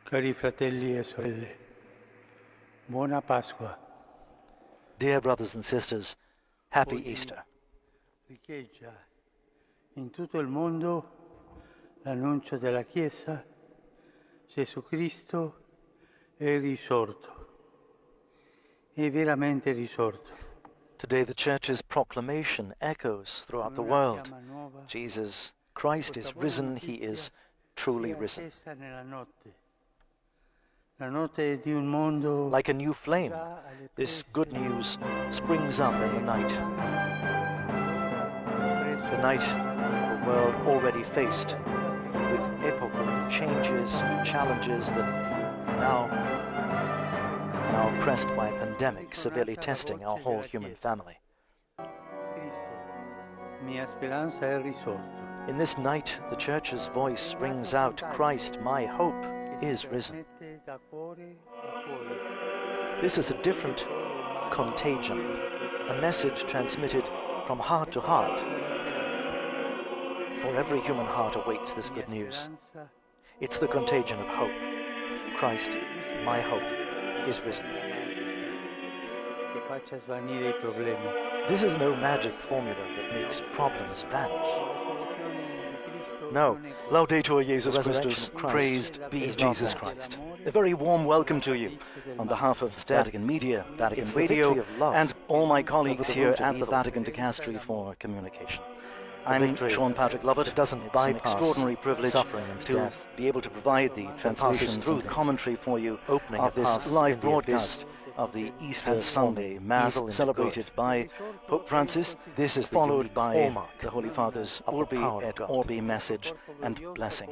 Cari fratelli e sorelle, buona Pasqua. Dear brothers and sisters, happy Easter. Riecheggia in tutto il mondo l'annuncio della Chiesa: Gesù Cristo è risorto, è veramente risorto. Today the Church's proclamation echoes throughout the world. Jesus Christ is risen, he is truly risen. Like a new flame, this good news springs up in the night. The night of a world already faced with epochal changes and challenges that now pressed by a pandemic severely testing our whole human family. In this night, the Church's voice rings out, Christ, my hope, is risen. This is a different contagion, a message transmitted from heart to heart. For every human heart awaits this good news. It's the contagion of hope. Christ, my hope, is risen. This is no magic formula that makes problems vanish. No, Laudetur Jesus Christus, praised be Jesus Christ. A very warm welcome to you on behalf of Vatican Media, Vatican Radio, and all my colleagues here at the Vatican Dicastery for Communication. I'm Sean Patrick Lovett. It's an extraordinary privilege to be able to provide the translations and commentary for you of this live broadcast of the Easter Sunday Mass celebrated by Pope Francis. This is followed by the Holy Father's Urbi et Orbi message and blessing.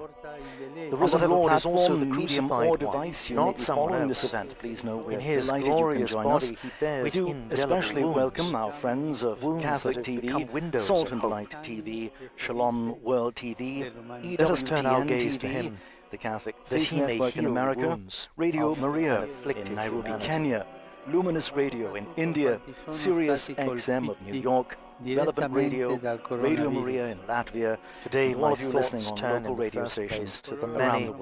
The risen Lord is also the crucified device not following this event. Please know we're delighted you can join us. We do especially welcome our friends of Catholic TV, Salt and Light TV, Shalom World TV, Let us turn our gaze to Him, the Catholic Faith Network in America, Radio Maria in Nairobi, Kenya, Luminous Radio in India, Sirius XM of New York, Relevant Radio, Radio Maria in Latvia. Today, all of you listening on local radio stations to the many,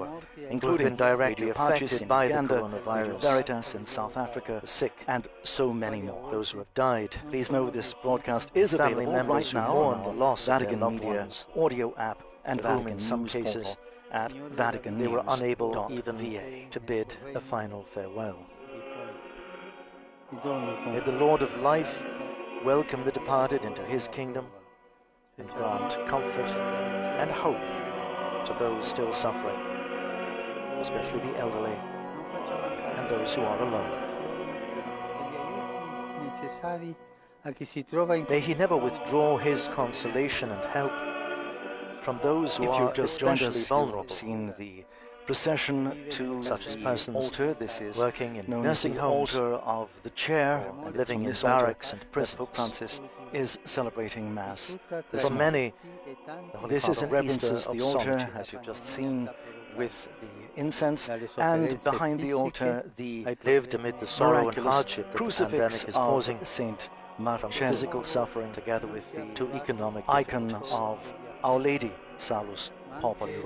including directly affected by the coronavirus, Veritas in South Africa, the sick, and so many more. Those who have died. Please know this broadcast is available right now on the loss Vatican Media audio app and Vatican in some cases at Vatican. They were unable even to bid a final farewell. May the Lord of life welcome the departed into his kingdom and grant comfort and hope to those still suffering, especially the elderly and those who are alone. May he never withdraw his consolation and help from those who are especially vulnerable. Seen the procession to such as persons altar. This is working in nursing homes, altar of the chair, and living in barracks and prisons. Pope Francis is celebrating Mass. For many, this is reverences the altar, as you've just seen, with the incense, and behind the altar, the lived amid the sorrow and hardship that the pandemic is causing Saint Martin, physical suffering, together with the two economic icon of Our Lady, Salus.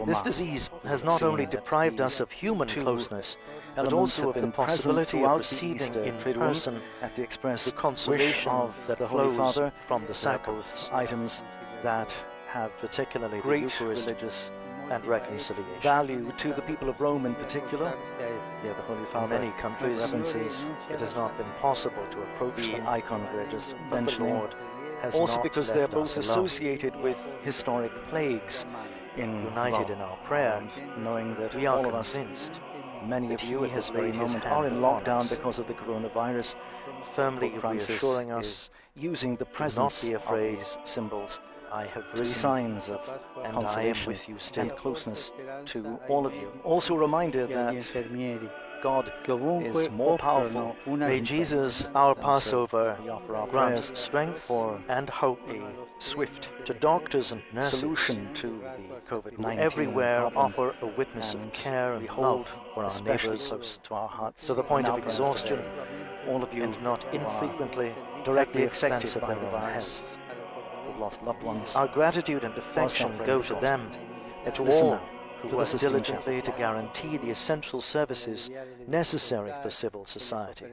This disease has not only deprived us of human closeness, but also of the possibility of receiving in person at the express consolation of the Holy Father from the sacraments, items that have particularly great religious and reconciliation value to the people of Rome in particular. Here the Holy Father, in many countries, references it has not been possible to approach the icon we're just mentioning, also because they're both associated with historic plagues. United in our prayer, knowing that we are convinced many of you at this very moment are in lockdown because of the coronavirus, firmly reassuring us, using the presence of these symbols. I have risen signs of consolation with you still, and closeness to all of you. Also a reminder that God is more powerful. May Jesus, our Passover, grant strength for and hope, a swift to doctors and nurses solution to the COVID-19 everywhere problem. Offer a witness of care and love for our neighbors close to our hearts, to the point of exhaustion. All of you, and not infrequently, directly affected by the virus. We've lost loved ones. Our gratitude and affection go to them, to all who work diligently to guarantee the essential services necessary for civil society,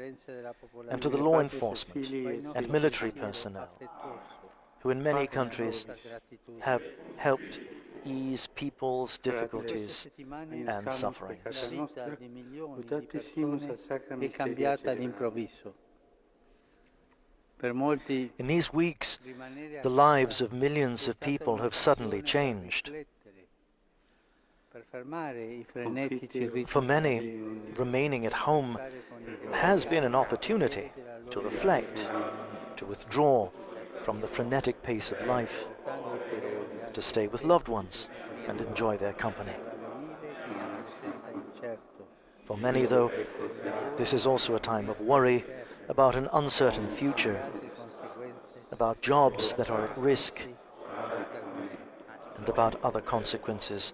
and to the law enforcement and military personnel, who in many countries have helped ease people's difficulties and sufferings. In these weeks, the lives of millions of people have suddenly changed. For many, remaining at home has been an opportunity to reflect, to withdraw from the frenetic pace of life, to stay with loved ones and enjoy their company. For many, though, this is also a time of worry about an uncertain future, about jobs that are at risk, and about other consequences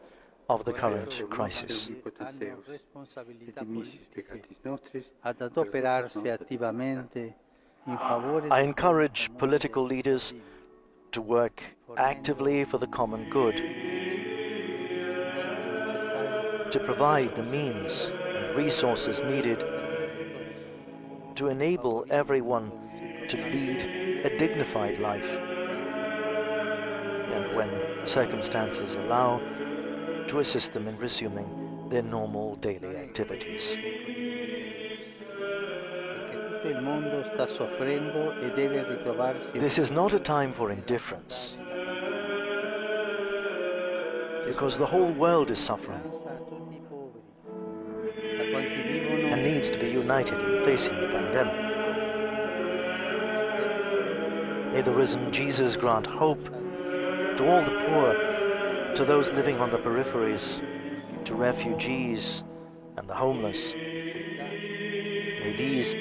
of the current crisis. I encourage political leaders to work actively for the common good, to provide the means and resources needed to enable everyone to lead a dignified life, and when circumstances allow, to assist them in resuming their normal daily activities. This is not a time for indifference, because the whole world is suffering and needs to be united in facing the pandemic. May the risen Jesus grant hope to all the poor, to those living on the peripheries, to refugees and the homeless. May these,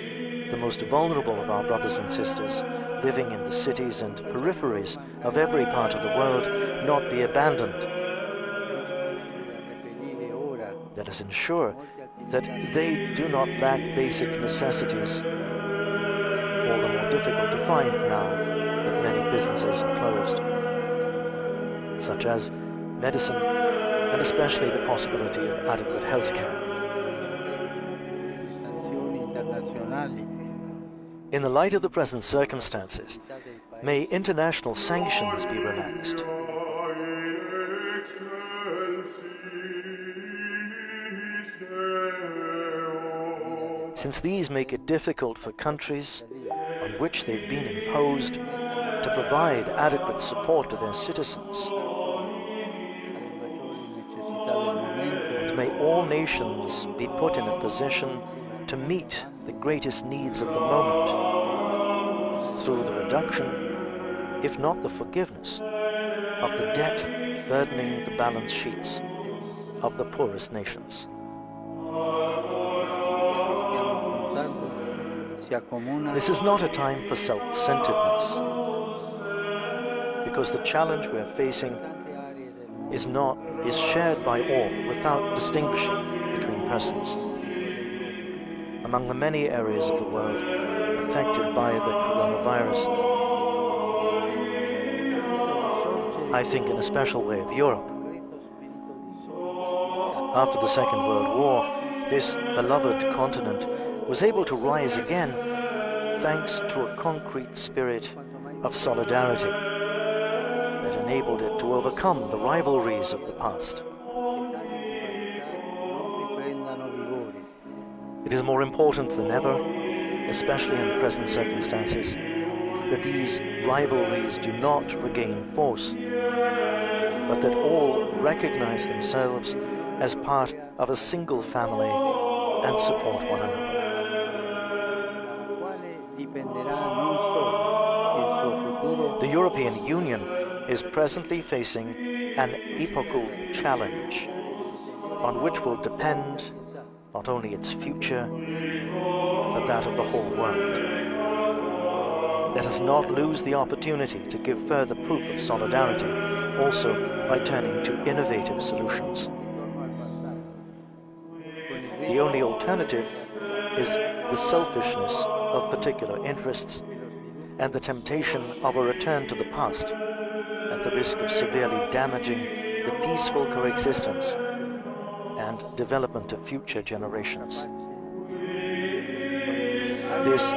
the most vulnerable of our brothers and sisters, living in the cities and peripheries of every part of the world, not be abandoned. Let us ensure that they do not lack basic necessities, all the more difficult to find now that many businesses are closed, such as medicine and especially the possibility of adequate health care. In the light of the present circumstances, may international sanctions be relaxed. Since these make it difficult for countries on which they've been imposed to provide adequate support to their citizens. And may all nations be put in a position to meet the greatest needs of the moment through the reduction, if not the forgiveness, of the debt burdening the balance sheets of the poorest nations. This is not a time for self-centeredness, because the challenge we are facing is shared by all without distinction between persons. Among the many areas of the world affected by the coronavirus, I think in a special way of Europe. After the Second World War, this beloved continent was able to rise again thanks to a concrete spirit of solidarity that enabled it to overcome the rivalries of the past. It is more important than ever, especially in the present circumstances, that these rivalries do not regain force, but that all recognize themselves as part of a single family and support one another. The European Union is presently facing an epochal challenge on which will depend not only its future, but that of the whole world. Let us not lose the opportunity to give further proof of solidarity, also by turning to innovative solutions. The only alternative is the selfishness of particular interests and the temptation of a return to the past at the risk of severely damaging the peaceful coexistence and development of future generations. This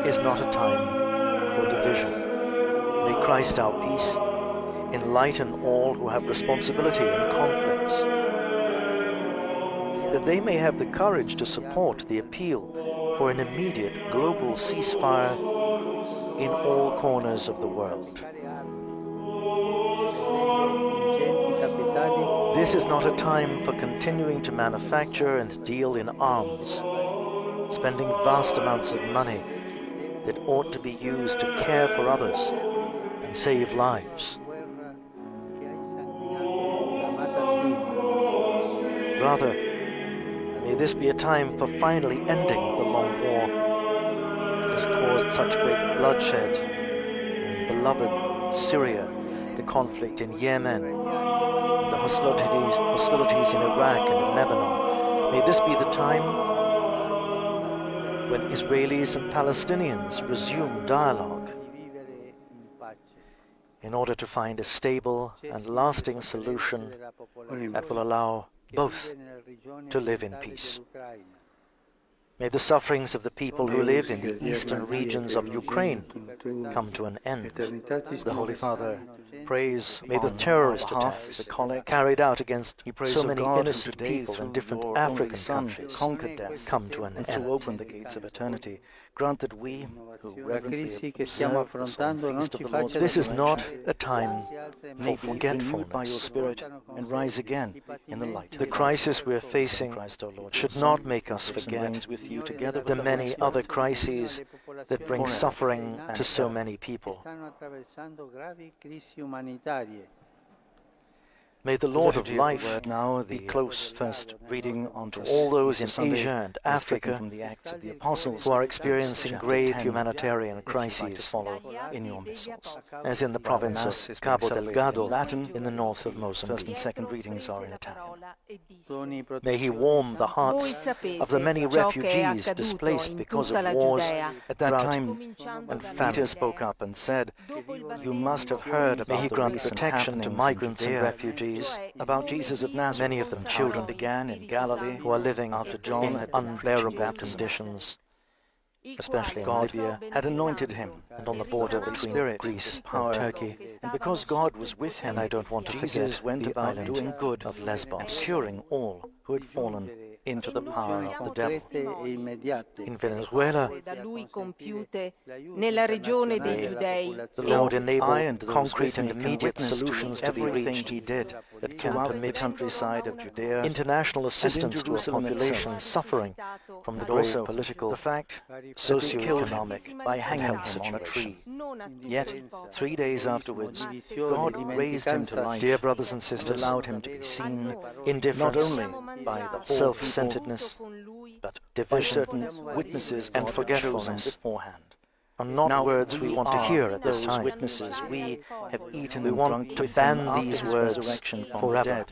is not a time for division. May Christ our peace enlighten all who have responsibility in conflicts, that they may have the courage to support the appeal for an immediate global ceasefire in all corners of the world. This is not a time for continuing to manufacture and deal in arms, spending vast amounts of money that ought to be used to care for others and save lives. Rather, may this be a time for finally ending the long war that has caused such great bloodshed in beloved Syria, the conflict in Yemen, the hostilities in Iraq and in Lebanon. May this be the time when Israelis and Palestinians resume dialogue in order to find a stable and lasting solution that will allow both to live in peace. May the sufferings of the people who live in the eastern regions of Ukraine come to an end. The Holy Father prays, may the terrorist attacks carried out against so many innocent people in different African countries conquer death, come to an end. To open the gates of eternity, grant that we, who reverently observe the solemn feast of the Lord, this is not a time for forgetfulness by your Spirit and rise again in the light. The crisis we are facing should not make us forget the many other crises that bring suffering to so many people. May the Lord of life now be close first reading to all those in Asia and Africa from the Acts of the Apostles who are experiencing grave humanitarian crises follow in your missals, as in the province of Cabo Delgado, Latin, in the north of Mozambique. First and second readings are in Italian. May he warm the hearts of the many refugees displaced because of wars. At that time, when Peter spoke up and said, "You must have heard about the grant protection to migrants and refugees about Jesus of Nazareth. Many of them children began in Galilee who are living after John had unbearable conditions, especially in Libya, had anointed him, and on the border between Greece and Turkey. And because God was with him, and I don't want to forget the island doing good of Lesbos, curing all who had fallen into the power of the devil. In Venezuela, the Lord enabled concrete and immediate solutions to be reached. He did that can permit countryside of Judea international assistance to a population suffering from the grave political, the fact, socio-economic, by hanging him on a tree. Yet, 3 days afterwards, God raised him to life. Dear brothers and sisters, allowed him to be seen, indifference, not only by the self-centeredness, but by certain witnesses and forgetfulness beforehand. Are not words we want to hear at this time. Witnesses, we have eaten and drunk to ban these words forever.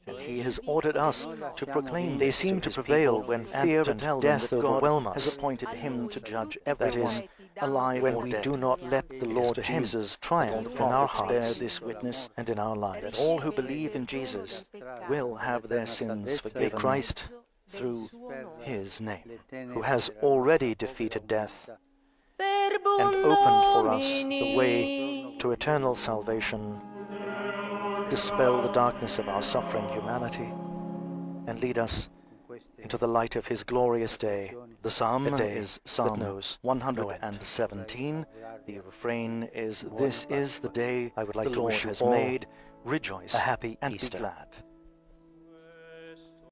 And he has ordered us to proclaim. They seem to prevail when fear and death overwhelm us. Has appointed him to judge everyone. That is, alive when we do not let the Lord Jesus triumph in our hearts. Bear this witness and in our lives. That all who believe in Jesus will have their sins forgiven. Christ, through his name, who has already defeated death and opened for us the way to eternal salvation, dispel the darkness of our suffering humanity, and lead us into the light of his glorious day. The psalm is Psalm 117. The refrain is, "This is the day I would like the Lord has made. Rejoice, a happy Easter, and be glad."